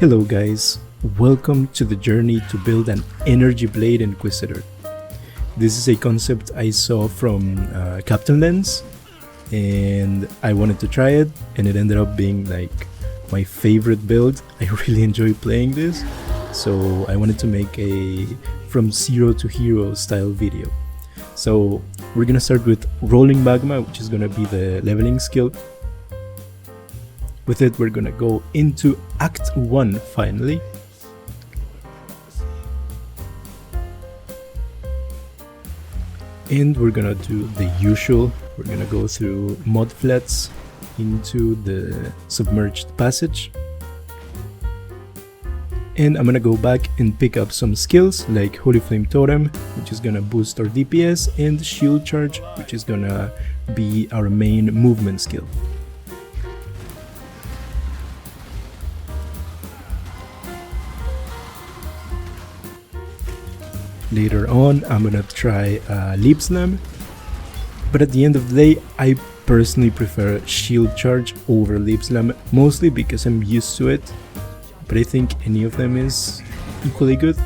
Hello guys, welcome to the journey to build an energy blade Inquisitor. This is a concept I saw from Captain Lens and I wanted to try it, and it ended up being like my favorite build. I really enjoy playing this, so I wanted to make a from zero to hero style video. So we're gonna start with Rolling Magma, which is gonna be the leveling skill. With it, we're gonna go into Act 1 finally. And we're gonna do the usual. We're gonna go through mud flats into the submerged passage. And I'm gonna go back and pick up some skills like Holy Flame Totem, which is gonna boost our DPS, and Shield Charge, which is gonna be our main movement skill. Later on, I'm gonna try Leap Slam, but at the end of the day, I personally prefer Shield Charge over Leap Slam, mostly because I'm used to it, but I think any of them is equally good.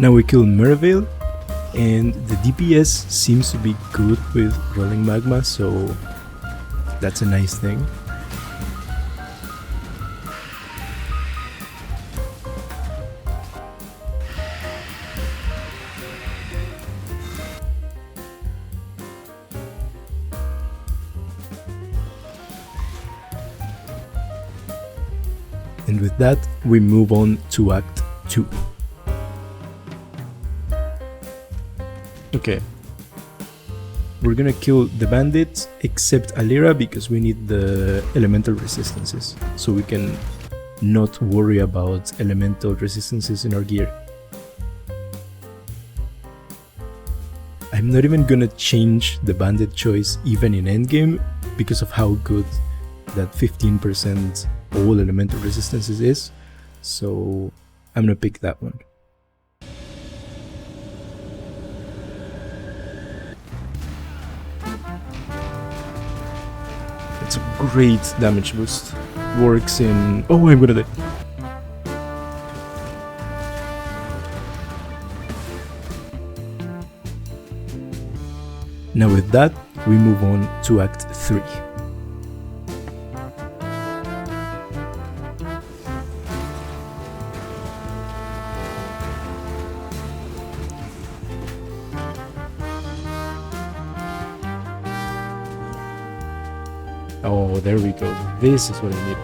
Now we kill Mervale, and the DPS seems to be good with Rolling Magma, so that's a nice thing. And with that, we move on to Act 2. Okay, we're gonna kill the bandits except Alira because we need the elemental resistances, so we can not worry about elemental resistances in our gear. I'm not even gonna change the bandit choice even in endgame because of how good that 15% all elemental resistances is, so I'm gonna pick that one. It's a great damage boost. Works in... Oh, I'm gonna die. Now with that, we move on to Act 3. Oh, there we go. This is what I need.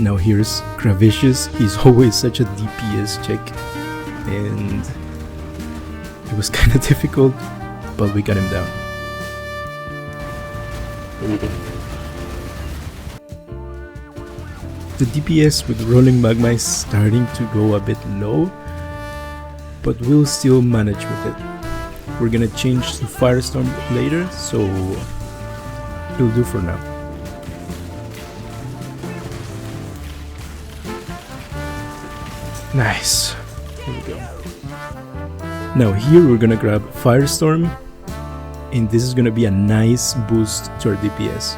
Now here's Gravicious. He's always such a DPS check, and it was kind of difficult, but we got him down. There we go. The DPS with Rolling Magma is starting to go a bit low, but we'll still manage with it. We're gonna change to Firestorm later, so it'll do for now. Nice. Here we go. Now here we're gonna grab Firestorm, and this is gonna be a nice boost to our DPS.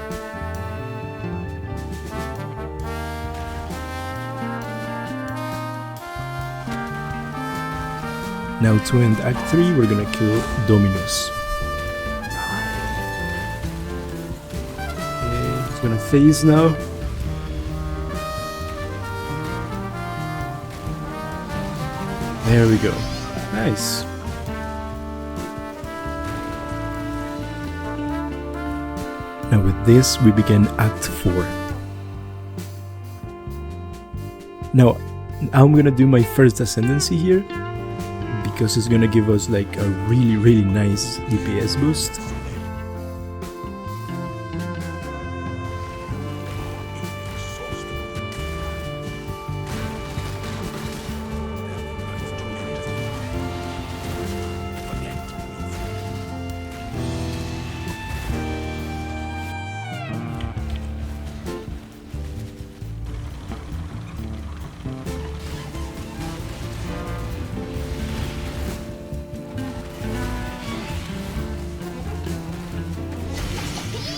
Now to end Act 3, we're gonna kill Dominus. Okay, he's gonna phase now. There we go. Nice. Now with this, we begin Act 4. Now, I'm gonna do my first Ascendancy here, because it's gonna give us like a really nice DPS boost.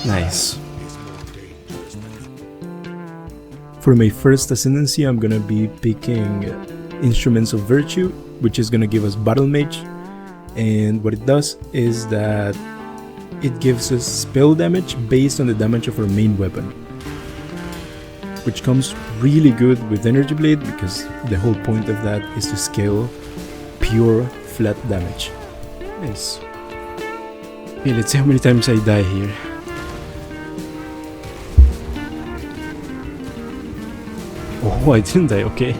Nice. For my first ascendancy, I'm gonna be picking Instruments of Virtue, which is gonna give us Battle Mage. And what it does is that it gives us spell damage based on the damage of our main weapon, which comes really good with Energy Blade because the whole point of that is to scale pure flat damage. Nice. Okay, let's see how many times I die here. Oh, I didn't die, okay.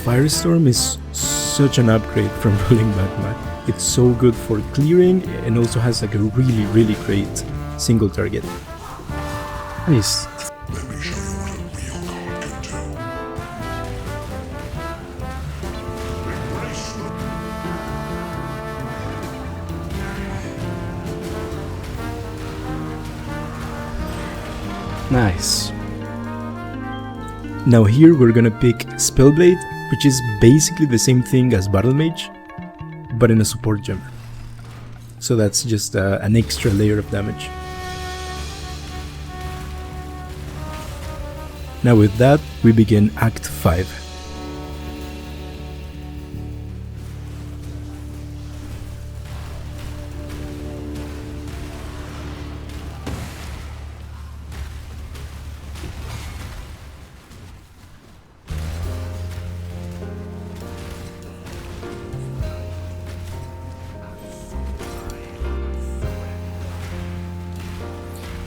Firestorm is such an upgrade from Rolling Magma. It's so good for clearing and also has like a really great single target. Nice. Let me show you what a real god can do. Embrace the Nice. Now here we're gonna pick Spellblade, which is basically the same thing as Battle Mage, but in a support gem. So that's just an extra layer of damage. Now with that, we begin Act 5.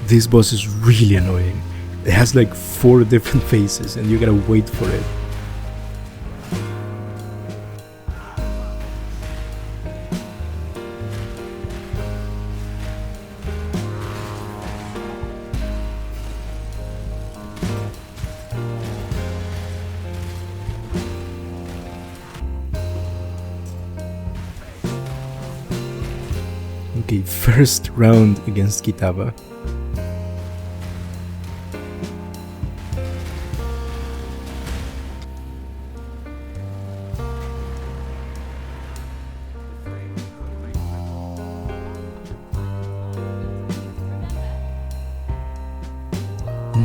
This boss is really annoying. It has like 4 different faces and you gotta wait for it. Okay, first round against Kitaba.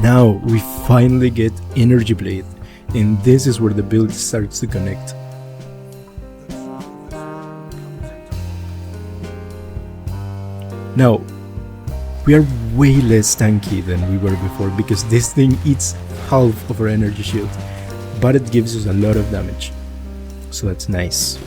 Now we finally get Energy Blade, and this is where the build starts to connect. Now, we are way less tanky than we were before because this thing eats half of our energy shield, but it gives us a lot of damage, so that's nice.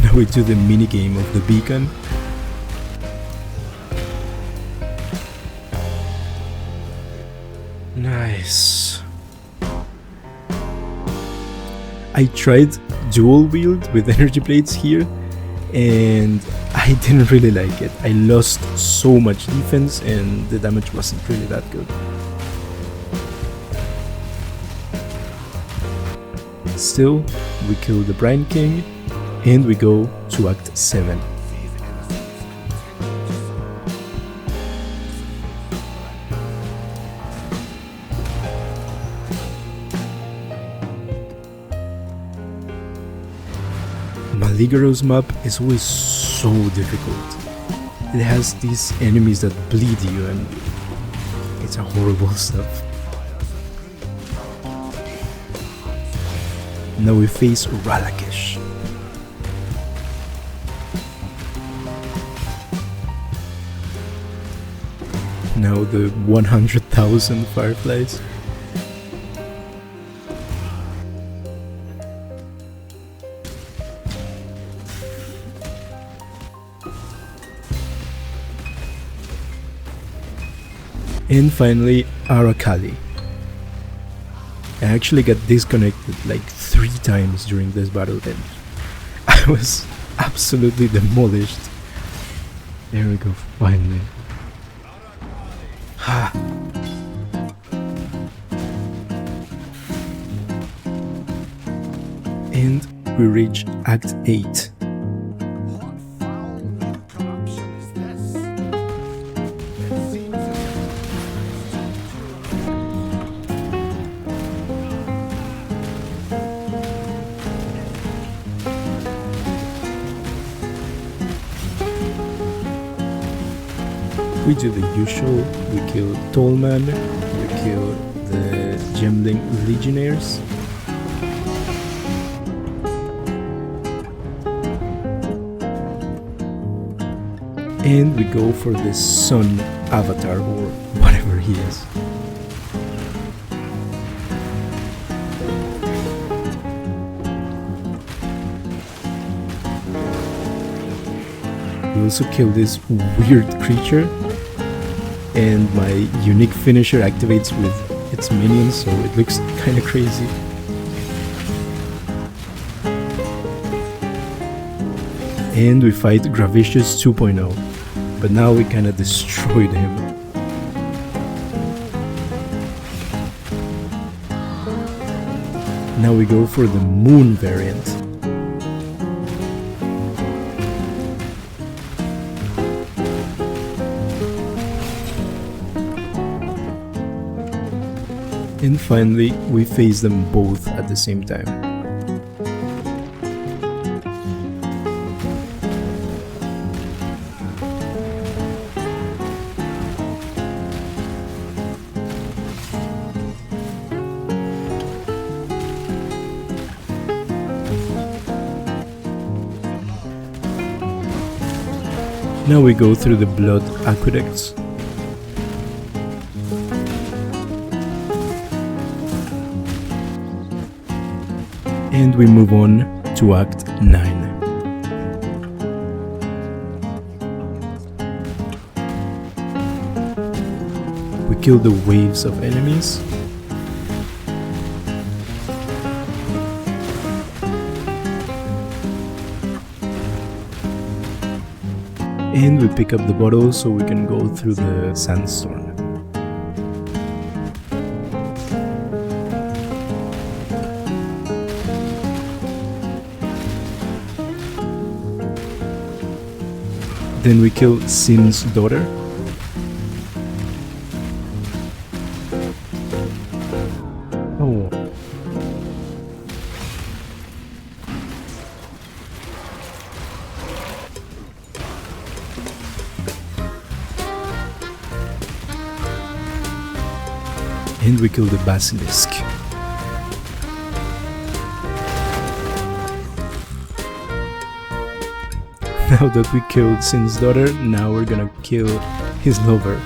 Now we do the minigame of the beacon. Nice. I tried dual wield with energy blades here and I didn't really like it. I lost so much defense and the damage wasn't really that good. Still, we kill the Brine King and we go to Act 7. Maligaro's map is always so difficult. It has these enemies that bleed you and it's a horrible stuff. Now we face Ralakesh. Now the 100,000 fireflies. And finally, Arakali. I actually got disconnected like 3 times during this battle and I was absolutely demolished. There we go, finally. And we reach Act 8. What foul corruption is this? It seems as We do the usual, we kill Tollman, we kill the Gemling Legionnaires. And we go for the Sun Avatar or whatever he is. We also kill this weird creature, and my unique finisher activates with its minions, so it looks kinda crazy. And we fight Gravicious 2.0, but now we kinda destroyed him. Now we go for the Moon variant. And finally, we face them both at the same time. Now we go through the blood aqueducts. And we move on to Act 9. We kill the waves of enemies. And we pick up the bottle so we can go through the sandstorm. Then we kill Sin's daughter. Oh. And we kill the basilisk. Now that we killed Sin's daughter, now we're gonna kill his lover.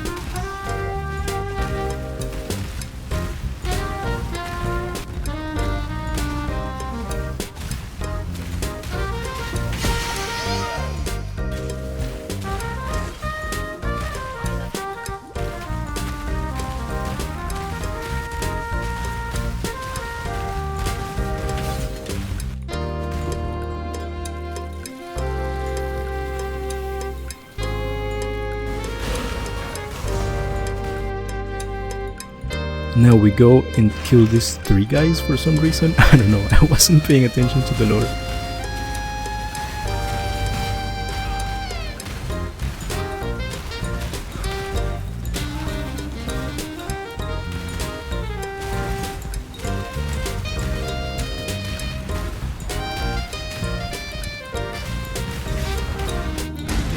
Now we go and kill these 3 guys for some reason. I don't know, I wasn't paying attention to the lore.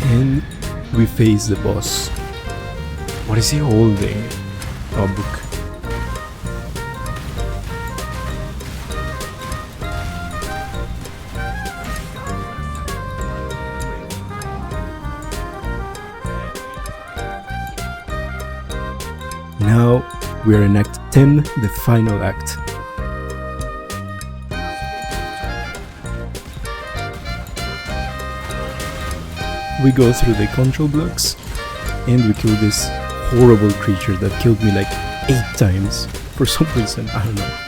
And we face the boss. What is he holding? A book. Now we are in Act 10, the final act. We go through the control blocks and we kill this horrible creature that killed me like 8 times for some reason, I don't know.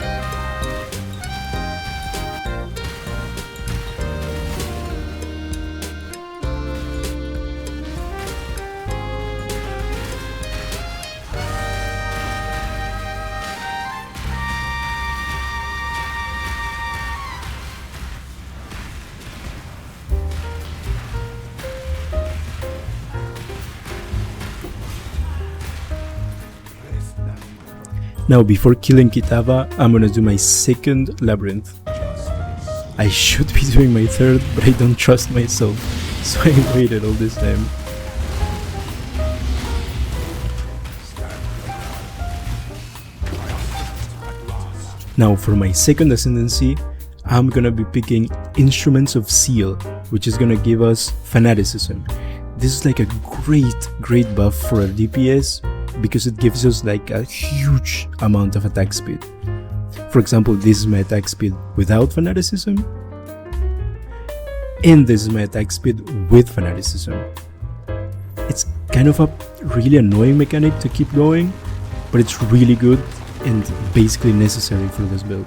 Now, before killing Kitava, I'm gonna do my second labyrinth. I should be doing my third, but I don't trust myself, so I waited all this time. Now, for my second ascendancy, I'm gonna be picking Instruments of Seal, which is gonna give us Fanaticism. This is like a great buff for a DPS, because it gives us like a huge amount of attack speed. For example, this is my attack speed without Fanaticism, and this is my attack speed with Fanaticism. It's kind of a really annoying mechanic to keep going, but it's really good and basically necessary for this build.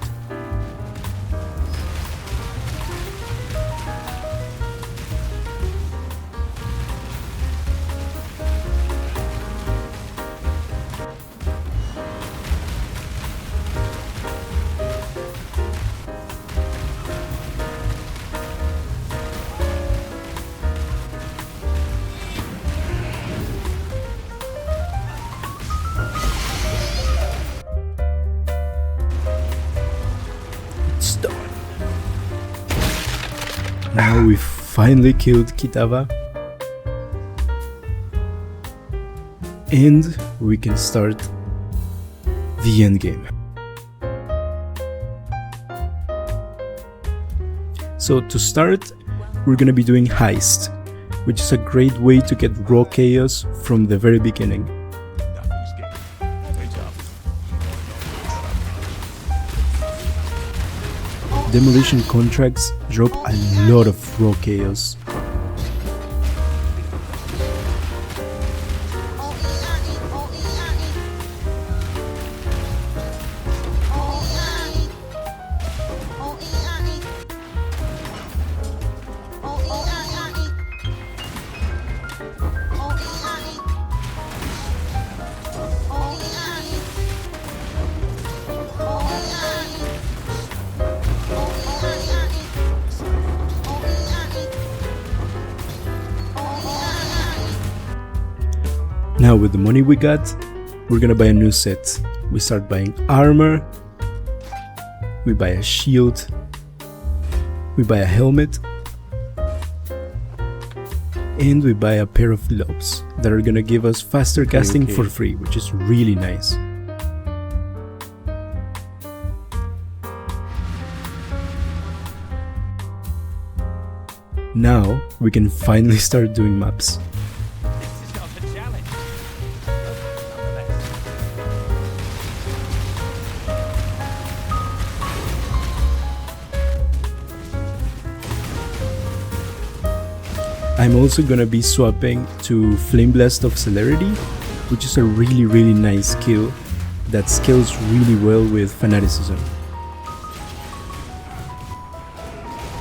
Now we finally killed Kitava, and we can start the end game. So to start, we're gonna be doing Heist, which is a great way to get raw chaos from the very beginning. Demolition contracts drop a lot of raw chaos. Now with the money we got, we're gonna buy a new set. We start buying armor, we buy a shield, we buy a helmet, and we buy a pair of gloves that are gonna give us faster casting for free, which is really nice. Now we can finally start doing maps. I'm also gonna be swapping to Flame Blast of Celerity, which is a really nice skill that scales really well with Fanaticism.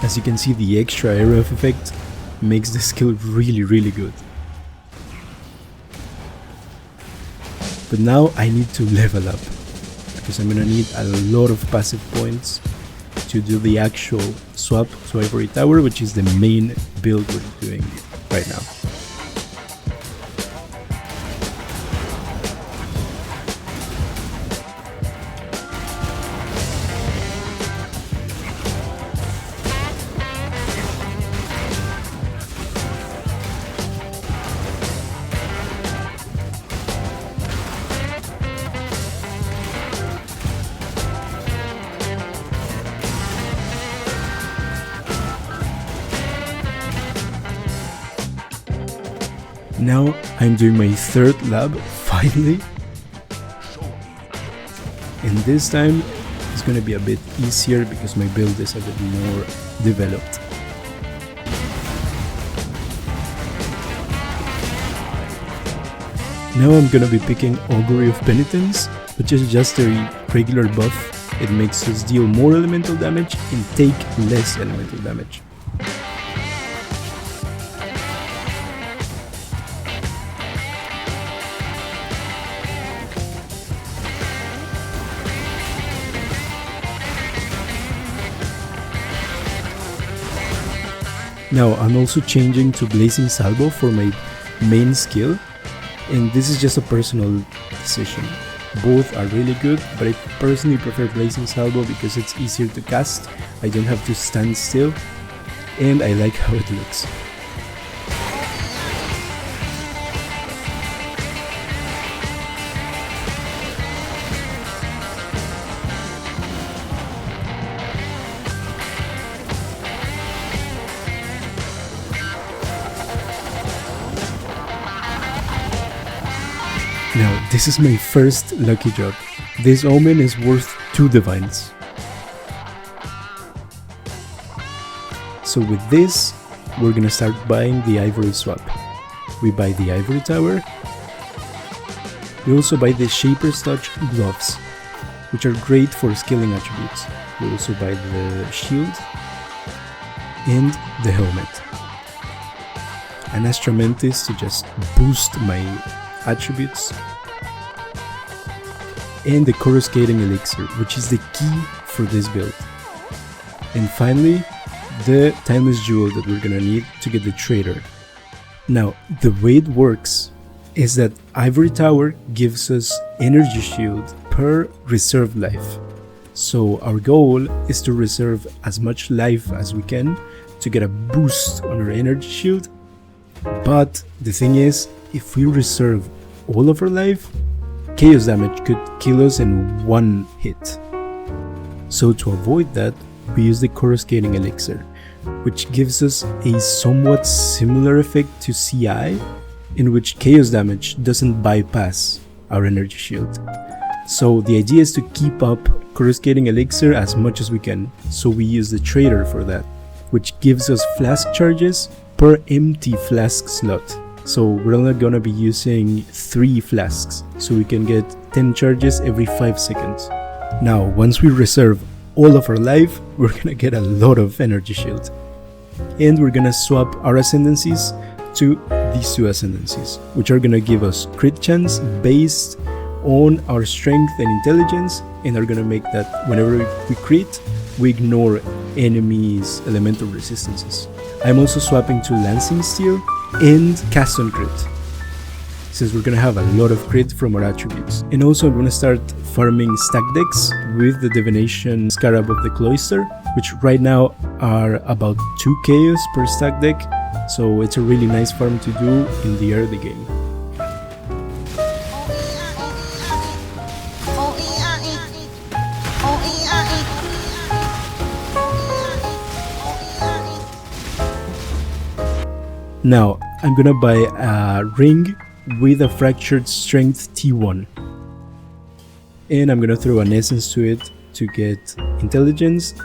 As you can see, the extra area of effect makes the skill really good. But now I need to level up, because I'm gonna need a lot of passive points to do the actual swap to Ivory Tower, which is the main build we're doing right now. Now I'm doing my third lab, finally. And this time it's gonna be a bit easier because my build is a bit more developed. Now I'm gonna be picking Augury of Penitence, which is just a regular buff. It makes us deal more elemental damage and take less elemental damage. Now I'm also changing to Blazing Salvo for my main skill, and this is just a personal decision. Both are really good, but I personally prefer Blazing Salvo because it's easier to cast, I don't have to stand still, and I like how it looks. Now, this is my first lucky drop. This omen is worth 2 divines. So with this, we're gonna start buying the Ivory swap. We buy the Ivory Tower. We also buy the Shaper's Touch gloves, which are great for scaling attributes. We also buy the shield and the helmet. An Astra Mantis to just boost my attributes, and the coruscating elixir, which is the key for this build. And finally, the timeless jewel that we're gonna need to get the trader. Now, the way it works is that Ivory Tower gives us energy shield per reserved life. So our goal is to reserve as much life as we can to get a boost on our energy shield. But the thing is, if we reserve all of our life, chaos damage could kill us in 1 hit. So to avoid that, we use the coruscating elixir, which gives us a somewhat similar effect to CI, in which chaos damage doesn't bypass our energy shield. So the idea is to keep up coruscating elixir as much as we can, so we use the trader for that, which gives us flask charges per empty flask slot. So we're only gonna be using 3 flasks, so we can get 10 charges every 5 seconds. Now, once we reserve all of our life, we're gonna get a lot of energy shield. And we're gonna swap our ascendancies to these 2 ascendancies, which are gonna give us crit chance based on our strength and intelligence, and are gonna make that whenever we crit, we ignore enemies' elemental resistances. I'm also swapping to Lancing Steel and Cast on Crit, since we're gonna have a lot of crit from our attributes. And also I'm gonna start farming stack decks with the Divination Scarab of the Cloister, which right now are about 2 chaos per stack deck, so it's a really nice farm to do in the early game. Now, I'm gonna buy a ring with a fractured strength T1. And I'm gonna throw an essence to it to get intelligence.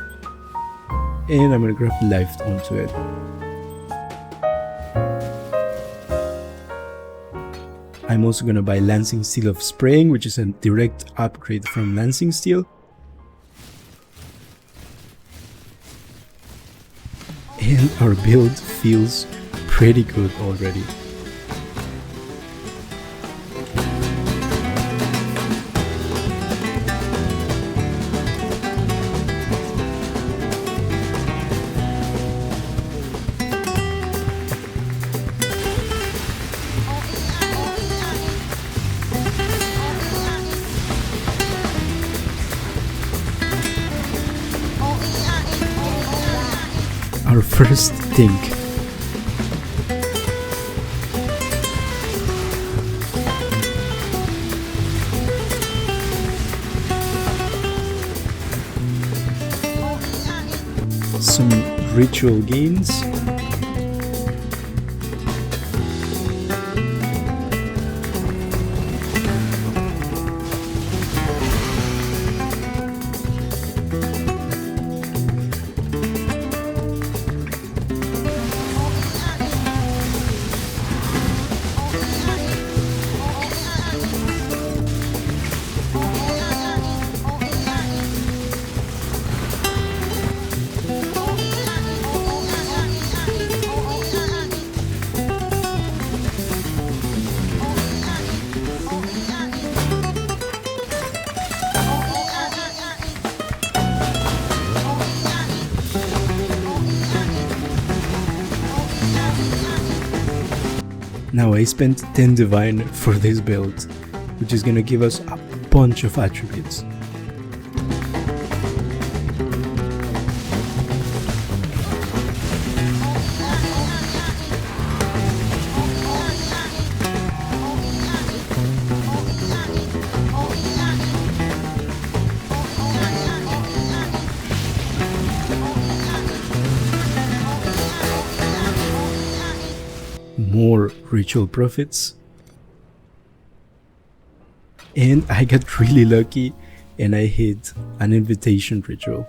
And I'm gonna grab life onto it. I'm also gonna buy Lancing Steel of Spraying, which is a direct upgrade from Lancing Steel. And our build feels pretty good already. Our first think. Some ritual gains. Now I spent 10 divine for this build, which is gonna give us a bunch of attributes. More ritual profits, and I got really lucky and I hit an invitation ritual.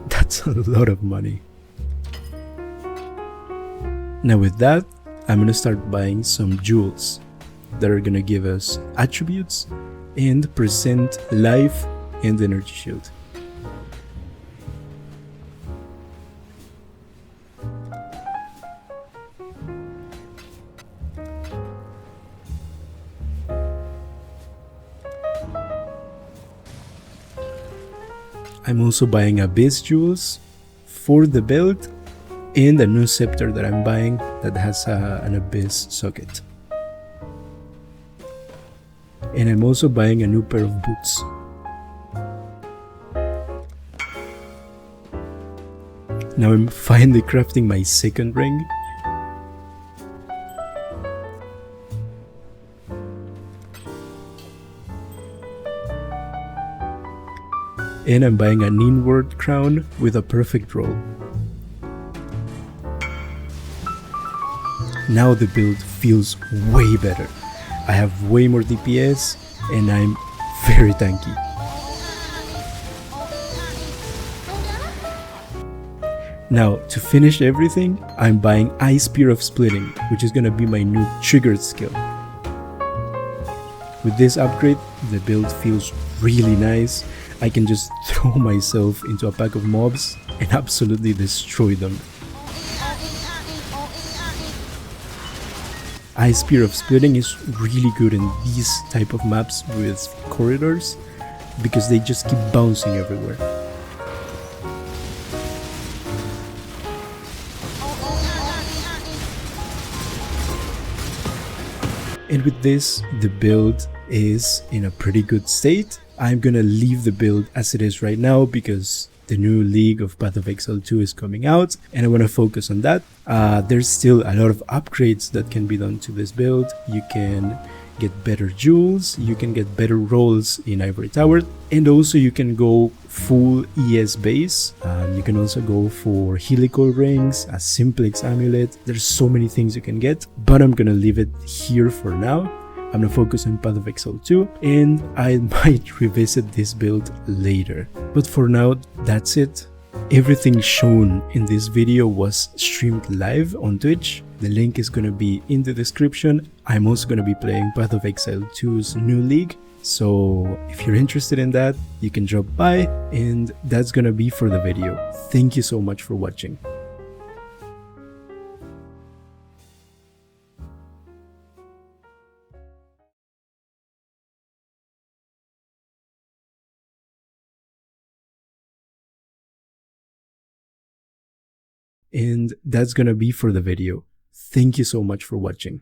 That's a lot of money. Now with that, I'm gonna start buying some jewels that are gonna give us attributes and present life and energy shield. I'm also buying Abyss jewels for the build and a new scepter that I'm buying that has an Abyss socket. And I'm also buying a new pair of boots. Now I'm finally crafting my second ring. And I'm buying an inward crown with a perfect roll. Now the build feels way better. I have way more DPS and I'm very tanky. Now to finish everything, I'm buying Ice Spear of Splitting, which is gonna be my new triggered skill. With this upgrade, the build feels really nice. I can just throw myself into a pack of mobs and absolutely destroy them. Ice Spear of Splitting is really good in these type of maps with corridors because they just keep bouncing everywhere. And with this, the build is in a pretty good state. I'm gonna leave the build as it is right now because the new League of Path of Exile 2 is coming out and I want to focus on that. There's still a lot of upgrades that can be done to this build. You can get better jewels, you can get better rolls in Ivory Tower, and also you can go full ES base. You can also go for helical rings, a simplex amulet. There's so many things you can get, but I'm gonna leave it here for now. I'm gonna focus on Path of Exile 2 and I might revisit this build later. But for now, that's it. Everything shown in this video was streamed live on Twitch. The link is gonna be in the description. I'm also gonna be playing Path of Exile 2's new league. So if you're interested in that, you can drop by, and that's gonna be for the video. Thank you so much for watching. And that's gonna be for the video. Thank you so much for watching.